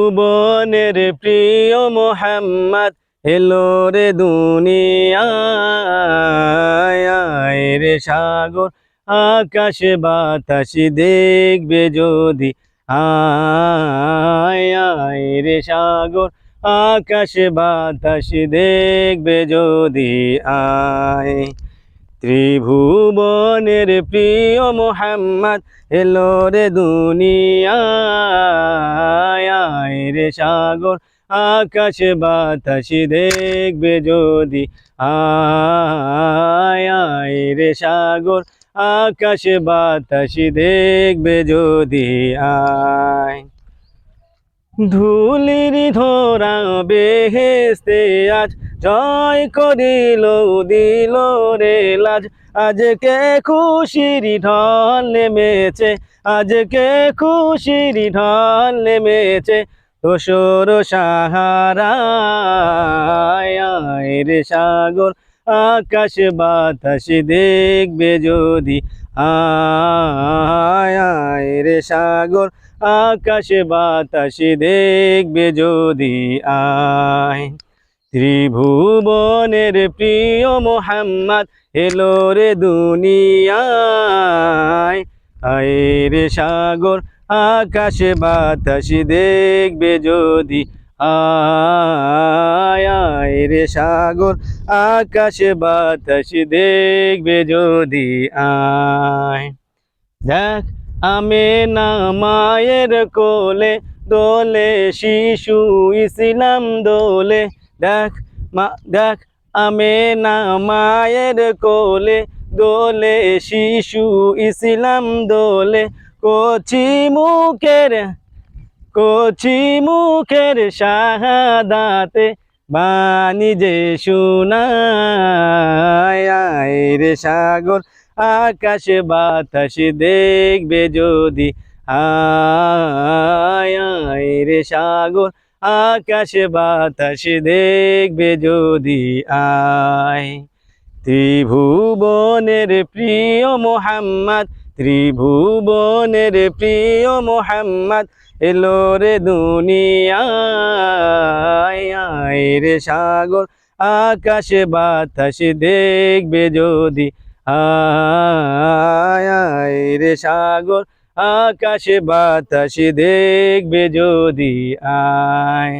ত্রিভুবনের প্রিয় মোহাম্মদ এলো রে দুনিয়ায়। আয় রে সাগর আকাশ বাতাস দেখবে যদি, আয় আয় রে সাগর আকাশ বাতাস দেখবে যদি, আয়। ত্রিভুবনের প্রিয় মোহাম্মদ এলো রে দুনিয়ায়। আয় রে সাগর আকাশ বাতাস দেখবে যদি, আয় আয় রে সাগর আকাশ বাতাস দেখবে যদি, আয়। ধুলির ধরা বেহেশতে আজ জয় করিল দিল রে লাজ। আজকে খুশির ঢল নেমেছে, আজকে খুশির ঢল নেমেছে তোসর সাহারায়। আয় রে সাগর আকাশ বাতাস দেখবে যদি, আয় আয় রে সাগর আকাশ বাতাস দেখবে যদি, আয়। ত্রিভুবনের প্রিয় মোহাম্মদ এলো রে দুনিয়ায়। আয় রে সাগর আকাশ বাতাস দেখবে যদি, আয় আয় রে সাগর আকাশ বাতাস দেখবে যদি, আয়। দেখ আমেনা মায়ের কোলে দোলে শিশু ইসলাম দোলে। দেখ দেখ আমেনা মায়ের কোলে দোলে শিশু ইসলাম দোলে। কচি মুখের শাহাদাতে বাণী যে শোনায়। আয় রে সাগর আকাশ বাতাস দেখবে যদি, আয় আয় রে সাগর আকাশ বাতাস দেখবে যদি, আয়। ত্রিভুবনের প্রিয় মোহাম্মদ, ত্রিভুবনের প্রিয় মোহাম্মদ এলো রে দুনিয়ায়। আয় রে সাগর আকাশ বাতাস দেখবে যদি, আয় আয় রে সাগর আকাশ বাতাস দেখবে যদি, আয়।